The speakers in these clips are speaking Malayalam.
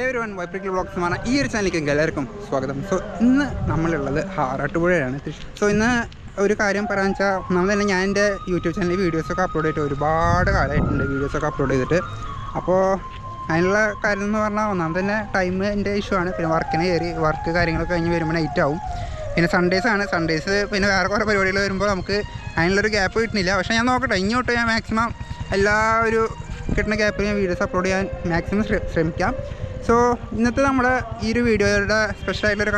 everyone, വൈപ്രിക്കൽ വ്ളോഗ്സ് എന്ന് പറഞ്ഞാൽ ഈ ഒരു ചാനലിലേക്ക് എല്ലാവർക്കും സ്വാഗതം. സോ ഇന്ന് നമ്മളുള്ളത് ആറാട്ടുപുഴയാണ്. സോ ഇന്ന് ഒരു കാര്യം പറയാന്ന് വെച്ചാൽ നമ്മൾ തന്നെ ഞാൻ എൻ്റെ യൂട്യൂബ് ചാനലിൽ വീഡിയോസൊക്കെ അപ്ലോഡ് ചെയ്തിട്ട് ഒരുപാട് കാലമായിട്ടുണ്ട് വീഡിയോസൊക്കെ അപ്ലോഡ് ചെയ്തിട്ട്. അപ്പോൾ അതിനുള്ള കാര്യം എന്ന് പറഞ്ഞാൽ ഒന്നാമത് തന്നെ ടൈമിൻ്റെ ഇഷ്യൂ ആണ്. പിന്നെ വർക്കിന് കയറി വർക്ക് കാര്യങ്ങളൊക്കെ കഴിഞ്ഞ് വരുമ്പോൾ നൈറ്റ് ആവും. പിന്നെ സൺഡേസ് പിന്നെ വേറെ കുറേ പരിപാടികൾ വരുമ്പോൾ നമുക്ക് അതിനുള്ളൊരു ഗ്യാപ്പ് കിട്ടുന്നില്ല. പക്ഷേ ഞാൻ നോക്കട്ടെ, ഇങ്ങോട്ട് ഞാൻ മാക്സിമം എല്ലാ ഒരു കിട്ടുന്ന ഗ്യാപ്പിൽ ഞാൻ വീഡിയോസ് അപ്ലോഡ് ചെയ്യാൻ മാക്സിമം ശ്രമിക്കാം. സോ ഇന്നത്തെ നമ്മുടെ ഈ ഒരു വീഡിയോയുടെ സ്പെഷ്യലായിട്ടുള്ളൊരു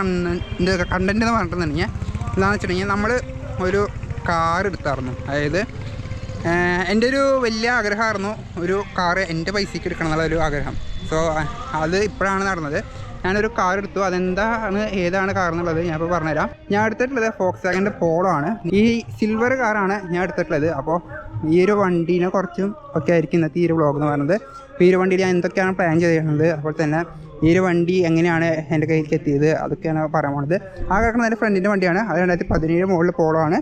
കണ്ടൻറ്റ് എന്ന് പറഞ്ഞിട്ടുണ്ടെങ്കിൽ എന്താണെന്ന് വെച്ചിട്ടുണ്ടെങ്കിൽ നമ്മൾ ഒരു കാർ എടുത്തായിരുന്നു. അതായത് എൻ്റെ ഒരു വലിയ ആഗ്രഹമായിരുന്നു ഒരു കാറ് എൻ്റെ പൈസയ്ക്ക് എടുക്കണം എന്നുള്ളൊരു ആഗ്രഹം. സോ അത് ഇപ്പോഴാണ് നടന്നത്. ഞാനൊരു കാർ എടുത്തു. ഏതാണ് കാർ എന്നുള്ളത് ഞാൻ ഇപ്പോൾ പറഞ്ഞുതരാം. ഞാൻ എടുത്തിട്ടുള്ളത് ഫോക്സ്വാഗൻ്റെ പോളോ ആണ്. ഈ സിൽവർ കാറാണ് ഞാൻ എടുത്തിട്ടുള്ളത്. അപ്പോൾ ഈ ഒരു വണ്ടീനെ കുറച്ചും ഒക്കെ ആയിരിക്കും ഇന്നത്തെ ഈ ഒരു വ്ളോഗ് എന്ന് പറയുന്നത്. അപ്പോൾ ഈ ഒരു വണ്ടിയിൽ ഞാൻ എന്തൊക്കെയാണ് പ്ലാൻ ചെയ്യുന്നത്, അതുപോലെ തന്നെ ഈ ഒരു വണ്ടി എങ്ങനെയാണ് എൻ്റെ കയ്യിലേക്ക് എത്തിയത്, അതൊക്കെയാണ് പറയാൻ പോകുന്നത്. ആ കിടക്കുന്നത് എൻ്റെ ഫ്രണ്ടിൻ്റെ വണ്ടിയാണ്. അത് 2017 മോഡൽ പോളോ ആണ്.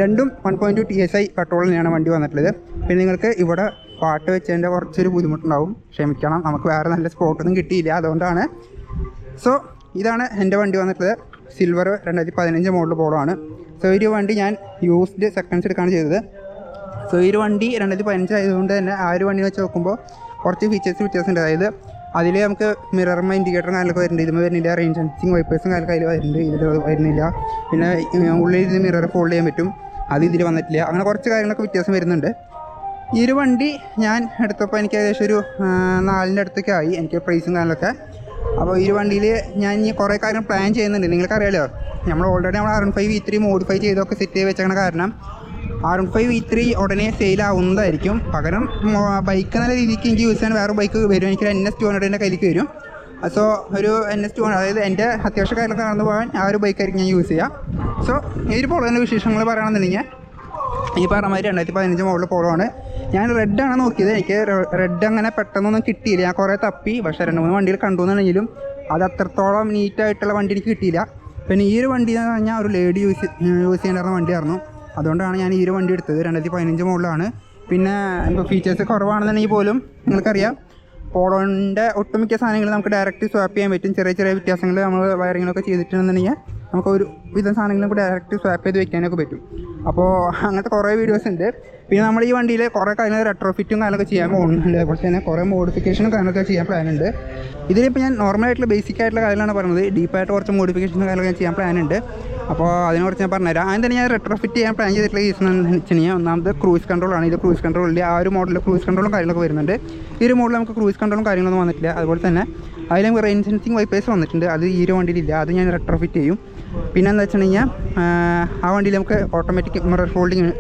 രണ്ടും 1.2 TSI പെട്രോൾ തന്നെയാണ് വണ്ടി വന്നിട്ടുള്ളത്. പിന്നെ നിങ്ങൾക്ക് ഇവിടെ പാട്ട് വെച്ചതിൻ്റെ കുറച്ചൊരു ബുദ്ധിമുട്ടുണ്ടാവും, ക്ഷമിക്കണം. നമുക്ക് വേറെ നല്ല സ്പോട്ടൊന്നും കിട്ടിയില്ല, അതുകൊണ്ടാണ്. സോ ഇതാണ് എൻ്റെ വണ്ടി വന്നിട്ടുള്ളത്. സിൽവർ 2015 മോഡൽ പോളോ ആണ്. സോ ഈ ഒരു വണ്ടി ഞാൻ യൂസ്ഡ് സെക്കൻഡ്സ് എടുക്കുകയാണ് ചെയ്തത്. സോ ഈ ഒരു വണ്ടി 2015 ആയതുകൊണ്ട് തന്നെ ആ ഒരു വണ്ടി വെച്ച് നോക്കുമ്പോൾ കുറച്ച് ഫീച്ചേഴ്സ് ഉണ്ട്. അതായത് അതിൽ നമുക്ക് മിററും ഇൻഡിക്കേറ്ററും കാര്യങ്ങളൊക്കെ വരുന്നുണ്ട്. ഇതുമ്പോൾ വരുന്നില്ല. റേഞ്ച് സെൻസിങ് വൈപ്പേഴ്സും കാര്യങ്ങളൊക്കെ അതിൽ വരുന്നുണ്ട്. ഇതിൽ വരുന്നില്ല. പിന്നെ ഉള്ളിൽ ഇരുന്ന് മിറർ ഫോൾഡ് ചെയ്യാൻ പറ്റും, അത് ഇതിൽ വന്നിട്ടില്ല. അങ്ങനെ കുറച്ച് കാര്യങ്ങളൊക്കെ വ്യത്യാസം വരുന്നുണ്ട്. ഈ ഒരു വണ്ടി ഞാൻ എടുത്തപ്പോൾ എനിക്ക് ഏകദേശം ഒരു 4ൻ്റെ അടുത്തൊക്കെ ആയി എനിക്ക് പ്രൈസും കാര്യങ്ങളൊക്കെ. അപ്പോൾ ഈ ഒരു വണ്ടിയിൽ ഞാൻ ഇനി കുറേ കാര്യങ്ങൾ പ്ലാൻ ചെയ്യുന്നുണ്ട്. നിങ്ങൾക്കറിയാലോ, നമ്മൾ ഓൾറെഡി നമ്മൾ R15 V3 മോഡിഫൈ ചെയ്തൊക്കെ സെറ്റ് ചെയ്ത് വെച്ചേക്കണ കാരണം R15 V3 ഉടനെ സെയിലാവുന്നതായിരിക്കും. പകരം ബൈക്ക് നല്ല രീതിക്ക് എനിക്ക് യൂസ് ചെയ്യാൻ വേറെ ബൈക്ക് വരും. എനിക്ക് NS 200 എൻ്റെ കയ്യിലേക്ക് വരും. സോ ഒരു NS 200, അതായത് എൻ്റെ അത്യാവശ്യ കാര്യങ്ങളൊക്കെ നടന്നു പോകാൻ ആ ഒരു ബൈക്കായിരിക്കും ഞാൻ യൂസ് ചെയ്യുക. സോ ഈ ഒരു പോളോൻ്റെ വിശേഷങ്ങൾ പറയുകയാണെന്നുണ്ടെങ്കിൽ ഈ പറഞ്ഞ മാതിരി 2015 മോഡൽ പോളോ ആണ്. ഞാൻ റെഡാണ് നോക്കിയത്. എനിക്ക് റെഡ് അങ്ങനെ പെട്ടെന്നൊന്നും കിട്ടിയില്ല. ഞാൻ കുറേ തപ്പി, പക്ഷേ 2-3 വണ്ടിയിൽ കണ്ടുവെന്നുണ്ടെങ്കിലും അത് അത്രത്തോളം നീറ്റായിട്ടുള്ള വണ്ടി എനിക്ക് കിട്ടിയില്ല. പിന്നെ ഈ ഒരു വണ്ടി എന്ന് പറഞ്ഞാൽ ഒരു ലേഡി യൂസ് ചെയ്യേണ്ട വണ്ടിയായിരുന്നു. അതുകൊണ്ടാണ് ഞാൻ ഈ ഒരു വണ്ടി എടുത്തത്. 2015 മോഡലാണ്. പിന്നെ ഇപ്പോൾ ഫീച്ചേഴ്സ് കുറവാണെന്നുണ്ടെങ്കിൽ പോലും നിങ്ങൾക്കറിയാം, പോളോൻ്റെ ഒട്ടുമിക്ക സാധനങ്ങൾ നമുക്ക് ഡയറക്റ്റ് സ്വാപ്പ് ചെയ്യാൻ പറ്റും. ചെറിയ ചെറിയ വ്യത്യാസങ്ങൾ നമ്മൾ വയറിങ്ങിലൊക്കെ ചെയ്തിട്ടുണ്ടെന്നുണ്ടെങ്കിൽ നമുക്ക് ഒരു വിധം സാധനങ്ങൾ നമുക്ക് ഡയറക്റ്റ് സ്വാപ്പ് ചെയ്ത് വെക്കാനൊക്കെ പറ്റും. അപ്പോൾ അങ്ങനത്തെ കുറേ വീഡിയോസ് ഉണ്ട്. പിന്നെ നമ്മൾ ഈ വണ്ടിയിൽ കുറേ കാര്യങ്ങൾ റെട്രോഫിറ്റും കാര്യങ്ങളൊക്കെ ചെയ്യാൻ പോകുന്നുണ്ട്. അതുപോലെ തന്നെ കുറേ മോഡിഫിക്കേഷനും കാര്യങ്ങളൊക്കെ ചെയ്യാൻ പ്ലാനുണ്ട്. ഇതിലിപ്പോൾ ഞാൻ നോർമലായിട്ടുള്ള ബേസിക് ആയിട്ടുള്ള കാര്യങ്ങളാണ് പറയുന്നത്. ഡീപ്പായിട്ട് കുറച്ച് മോഡിഫിക്കേഷനും കാര്യങ്ങളൊക്കെ ചെയ്യാൻ പ്ലാനുണ്ട്. അപ്പോൾ അതിനെക്കുറിച്ച് ഞാൻ പറഞ്ഞുതരാം. ആദ്യം തന്നെ ഞാൻ റെട്രോഫിറ്റ് ചെയ്യാൻ പ്ലാൻ ചെയ്തിട്ടുള്ള റീസൺ എന്ന് വെച്ചിട്ടുണ്ടെങ്കിൽ ഒന്നാമത് ക്രൂസ് കൺട്രോളാണ്. ഇത് ക്രൂസ് കൺട്രോളിൽ ആ ഒരു മോഡലിൽ ക്രൂസ് കൺട്രോളും കാര്യങ്ങളൊക്കെ വരുന്നുണ്ട്. ഈ ഒരു മോഡലിൽ നമുക്ക് ക്രൂസ് കൺട്രോളും കാര്യങ്ങളൊന്നും വന്നിട്ടില്ല. അതുപോലെ തന്നെ അതിൽ നമുക്ക് റേഞ്ച് സെൻസിങ് വൈപ്പേഴ്സ് വന്നിട്ടുണ്ട്. അത് ഈ ഒരു വണ്ടിയിലില്ല. അത് ഞാൻ റെട്രോഫിറ്റ് ചെയ്യും. പിന്നെ എന്താ വെച്ചിട്ടുണ്ടെങ്കിൽ ആ വണ്ടിയിൽ നമുക്ക് ഓട്ടോമാറ്റിക് മിറർ ഫോൾഡിങ്,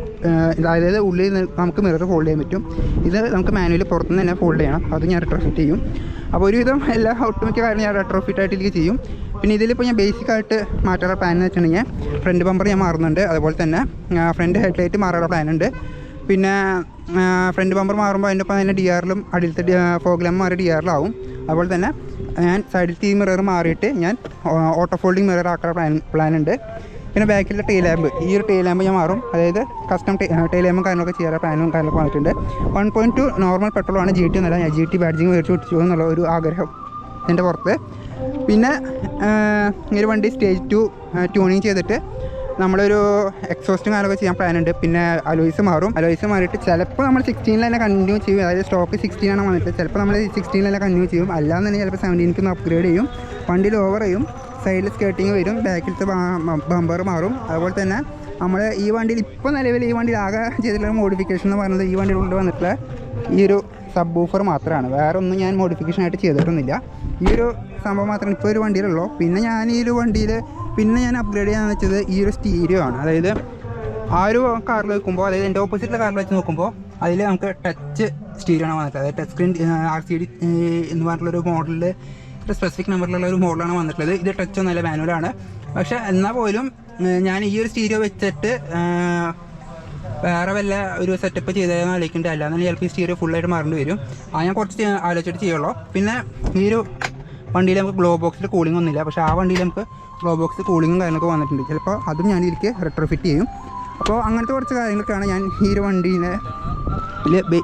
അതായത് ഉള്ളിൽ നമുക്ക് മിറർ ഫോൾഡ് ചെയ്യാൻ പറ്റും. ഇത് നമുക്ക് മാനുവലി പുറത്തുനിന്ന് തന്നെ ഫോൾഡ് ചെയ്യണം. അത് ഞാൻ റെട്രോഫിറ്റ് ചെയ്യും. അപ്പോൾ ഒരുവിധം എല്ലാ ഒട്ടുമിക്ക കാര്യം ഞാൻ റെട്രോഫിറ്റ് ആയിട്ട് ചെയ്യും. പിന്നെ ഇതിലിപ്പോൾ ഞാൻ ബേസിക്കായിട്ട് മാറ്റാനുള്ള പ്ലാൻ എന്ന് വെച്ചിട്ടുണ്ടെങ്കിൽ ഫ്രണ്ട് ബമ്പർ ഞാൻ മാറുന്നുണ്ട്. അതുപോലെ തന്നെ ഫ്രണ്ട് ഹെഡ്ലൈറ്റ് മാറാനുള്ള പ്ലാനുണ്ട്. പിന്നെ ഫ്രണ്ട് ബമ്പർ മാറുമ്പോൾ അതിൻ്റെ ഒപ്പം തന്നെ DRലും അടിയിലത്തെ ഫോഗ് ലാമ്പ് മാറി DRലാവും. അതുപോലെ തന്നെ ഞാൻ സൈഡിലത്തെ ഈ മിറർ മാറിയിട്ട് ഞാൻ ഓട്ടോ ഫോൾഡിങ് മിറർ ആക്കാനുള്ള പ്ലാനുണ്ട്. പിന്നെ ബാക്കിലെ ടെയിൽ ലാമ്പ്, ഈ ഒരു ടെയിൽ ലാമ്പ് ഞാൻ മാറും. അതായത് കസ്റ്റം ടെയിൽ ലാമ്പും കാര്യങ്ങളൊക്കെ ചെയ്യാനുള്ള പ്ലാനും കാര്യങ്ങളൊക്കെ വന്നിട്ടുണ്ട്. 1.2 നോർമൽ പെട്രോളാണ്. GT എന്നല്ല, ഞാൻ GT ബാഡ്ജിങ് മേടിച്ച് വിട്ടു എന്നുള്ള ഒരു ആഗ്രഹം എൻ്റെ പുറത്ത്. പിന്നെ ഈ ഒരു വണ്ടി സ്റ്റേജ് 2 ട്യൂണിങ് ചെയ്തിട്ട് നമ്മളൊരു എക്സോസ്റ്റും കാര്യങ്ങളൊക്കെ ചെയ്യാൻ പ്ലാനുണ്ട്. പിന്നെ അലോയ്സ് മാറിയിട്ട് ചിലപ്പോൾ നമ്മൾ 16 തന്നെ കണ്ടിന്യൂ ചെയ്യും. അതായത് സ്റ്റോക്ക് 16 വന്നിട്ട് ചിലപ്പോൾ നമ്മൾ 16 തന്നെ കണ്ടിന്യൂ ചെയ്യും. അല്ലാന്ന് തന്നെ ചിലപ്പോൾ 17 അപ്ഗ്രേഡ് ചെയ്യും. വണ്ടി ലോവർ ചെയ്യും, സൈഡിൽ സ്കേർട്ടിങ് വരും, ബാക്കിലത്തെ ബമ്പർ മാറും. അതുപോലെ തന്നെ നമ്മൾ ഈ വണ്ടിയിൽ ഇപ്പോൾ നിലവിൽ ഈ വണ്ടിയിൽ ആകെ ചെയ്തിട്ടുള്ള മോഡിഫിക്കേഷൻ എന്ന് പറയുന്നത് ഈ വണ്ടിയിൽ കൊണ്ട് വന്നിട്ടുള്ള ഈ ഒരു സബ് വൂഫർ മാത്രമാണ്. വേറെ ഒന്നും ഞാൻ മോഡിഫിക്കേഷൻ ആയിട്ട് ചെയ്തിട്ടൊന്നുമില്ല. ഈ ഒരു സംഭവം മാത്രമാണ് ഇപ്പോൾ ഒരു വണ്ടിയിലുള്ളൂ. പിന്നെ ഞാൻ ഈ ഒരു വണ്ടിയിൽ ഞാൻ അപ്ഗ്രേഡ് ചെയ്യാന്ന് വെച്ചത് ഈ ഒരു സ്റ്റീരിയോ ആണ്. അതായത് ആ ഒരു കാറിൽ വെക്കുമ്പോൾ, അതായത് എൻ്റെ ഓപ്പോസിറ്റിലെ കാറിൽ വെച്ച് നോക്കുമ്പോൾ അതിൽ നമുക്ക് ടച്ച് സ്റ്റീരിയോ ആണ് വന്നിട്ടുള്ളത്. അതായത് ടച്ച് സ്ക്രീൻ RCD എന്ന് പറഞ്ഞിട്ടുള്ളൊരു മോഡലിൽ ഒരു സ്പെസിഫിക് നമ്പറിലുള്ള ഒരു മോഡലാണ് വന്നിട്ടുള്ളത്. ഇത് ടച്ച് ഒന്നല്ല, മാനുവലാണ്. പക്ഷേ എന്നാൽ പോലും ഞാൻ ഈ ഒരു സ്റ്റീരിയോ വെച്ചിട്ട് വേറെ വല്ല ഒരു സെറ്റപ്പ് ചെയ്തതെന്ന് ആലോചിക്കേണ്ട. അല്ലാന്ന് ചിലപ്പോൾ ഈ സ്റ്റീരിയോ ഫുള്ളായിട്ട് മാറേണ്ടി വരും. ഞാൻ കുറച്ച് ആലോചിച്ചിട്ട് ചെയ്യുള്ളൂ. പിന്നെ ഈ ഒരു വണ്ടിയിൽ നമുക്ക് ഗ്ലോ ബോക്സിൽ കൂളിംഗ് ഒന്നുമില്ല. പക്ഷേ ആ വണ്ടിയിൽ നമുക്ക് ഗ്ലോ ബോക്സ് കൂളിങ്ങും കാര്യങ്ങളൊക്കെ വന്നിട്ടുണ്ട്. ചിലപ്പോൾ അതും ഞാൻ ഇതിലേക്ക് റെട്രോഫിറ്റ് ചെയ്യും. അപ്പോൾ അങ്ങനത്തെ കുറച്ച് കാര്യങ്ങളൊക്കെയാണ് ഞാൻ ഈ ഒരു വണ്ടീനെ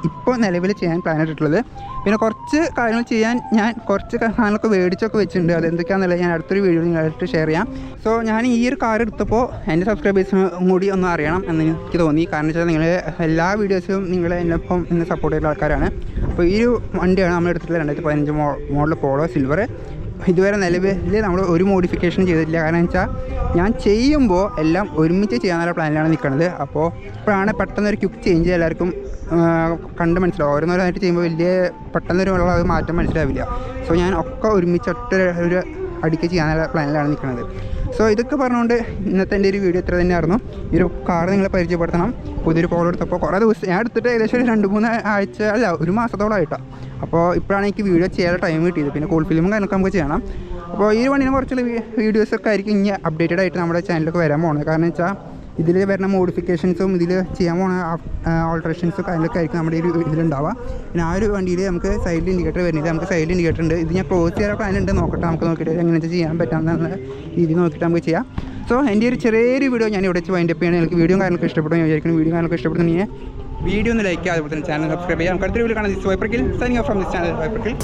ഇപ്പോൾ നിലവിൽ ചെയ്യാൻ പ്ലാനായിട്ടുള്ളത്. പിന്നെ കുറച്ച് കാര്യങ്ങൾ ചെയ്യാൻ ഞാൻ കുറച്ച് സാധനങ്ങളൊക്കെ മേടിച്ചൊക്കെ വെച്ചിട്ടുണ്ട്. അതെന്തൊക്കെയാണെന്നുള്ളത് ഞാൻ അടുത്തൊരു വീഡിയോ നിങ്ങളായിട്ട് ഷെയർ ചെയ്യാം. സോ ഞാൻ ഈ ഒരു കാർ എടുത്തപ്പോൾ എൻ്റെ സബ്സ്ക്രൈബേഴ്സിനും കൂടി ഒന്ന് അറിയണം എന്ന് എനിക്ക് തോന്നി. കാരണം വെച്ചാൽ നിങ്ങൾ എല്ലാ വീഡിയോസും നിങ്ങൾ എന്നൊപ്പം ഇന്ന് സപ്പോർട്ട് ചെയ്യുന്ന ആൾക്കാരാണ്. അപ്പോൾ ഈ ഒരു വണ്ടിയാണ് നമ്മൾ എടുത്തിട്ടുള്ളത് 2015 മോഡൽ പോളോ സിൽവർ. ഇതുവരെ നിലവിൽ നമ്മൾ ഒരു മോഡിഫിക്കേഷൻ ചെയ്തിട്ടില്ല. കാരണം വെച്ചാൽ ഞാൻ ചെയ്യുമ്പോൾ എല്ലാം ഒരുമിച്ച് ചെയ്യാനുള്ള പ്ലാനിലാണ് നിൽക്കുന്നത്. അപ്പോൾ ഇപ്പോഴാണ് പെട്ടെന്നൊരു ക്വിക്ക് ചേഞ്ച് എല്ലാവർക്കും കണ്ട് മനസ്സിലാവും. ഓരോന്നോരോന്നായിട്ട് ചെയ്യുമ്പോൾ വലിയ പെട്ടെന്നൊരു മാറ്റം മനസ്സിലാവില്ല. സോ ഞാൻ ഒക്കെ ഒരുമിച്ച് ഒരു അടിക്ക് ചെയ്യാനുള്ള പ്ലാനിലാണ് നിൽക്കുന്നത്. സോ ഇതൊക്കെ പറഞ്ഞുകൊണ്ട് ഇന്നത്തെ എൻ്റെ ഒരു വീഡിയോ ഇത്ര തന്നെയായിരുന്നു. ഈ ഒരു കാർ നിങ്ങളെ പരിചയപ്പെടുത്തണം. പുതിയൊരു പോളോ എടുത്തപ്പോൾ കുറേ ദിവസം ഞാൻ എടുത്തിട്ട് ഏകദേശം ഒരു 2-3 ആഴ്ച അല്ല ഒരു മാസത്തോളമായിട്ടാണ്. അപ്പോൾ ഇപ്പോഴാണ് എനിക്ക് വീഡിയോ ചെയ്യാനുള്ള ടൈം കിട്ടിയത്. പിന്നെ കൂൾ ഫിലിമും കാര്യങ്ങളൊക്കെ നമുക്ക് ചെയ്യണം. അപ്പോൾ ഈ വണ്ടിനെ കുറച്ചുള്ള വീഡിയോസൊക്കെ ആയിരിക്കും ഇനി അപ്ഡേറ്റഡ് ആയിട്ട് നമ്മുടെ ചാനലിലൊക്കെ വരാൻ പോകുന്നത്. കാരണം വെച്ചാൽ ഇതിൽ വരുന്ന മോഡിഫിക്കേഷൻസും ഇതിൽ ചെയ്യാൻ പോകുന്ന ഓൾട്രേഷൻസും കാര്യങ്ങളൊക്കെ ആയിരിക്കും നമ്മുടെ ഈ ഇതിലുണ്ടാവുക. പിന്നെ ആ ഒരു വണ്ടിയിൽ നമുക്ക് സൈഡിൽ ഇൻഡിക്കേറ്റർ വരുന്നില്ല. നമുക്ക് സൈഡിൽ ഇൻഡിക്കേറ്റർ ഉണ്ട്. ഇത് ഞാൻ ക്ലോസ് ചെയ്യാൻ പ്ലാൻ ഉണ്ട്. നോക്കട്ടെ, നമുക്ക് നോക്കിയിട്ട് എങ്ങനെയൊക്കെ ചെയ്യാൻ പറ്റാമെന്നുള്ള രീതി നോക്കിയിട്ട് നമുക്ക് ചെയ്യാം. സോ എൻ്റെ ഒരു ചെറിയൊരു വീഡിയോ ഞാൻ ഇവിടെ വെച്ച് വൈൻഡപ്പ് ചെയ്യണം. എനിക്ക് വീഡിയോ കാര്യങ്ങളൊക്കെ ഇഷ്ടപ്പെടും. ഞാൻ വിചാരിക്കുന്നു വീഡിയോ കാര്യങ്ങളൊക്കെ ഇഷ്ടപ്പെടുന്നുണ്ടെങ്കിൽ വീഡിയോ ഒന്ന് ലൈക്ക് ചെയ്യുക. അതുപോലെ തന്നെ ചാനൽ സബ്സ്ക്രൈബ് ചെയ്യാം. നമുക്ക് അടുത്തൊരു വീഡിയോ കാണാം. ദിസ് വൈപ്പർക്കിൽ signing off from this channel വൈപ്പർക്കിൽ.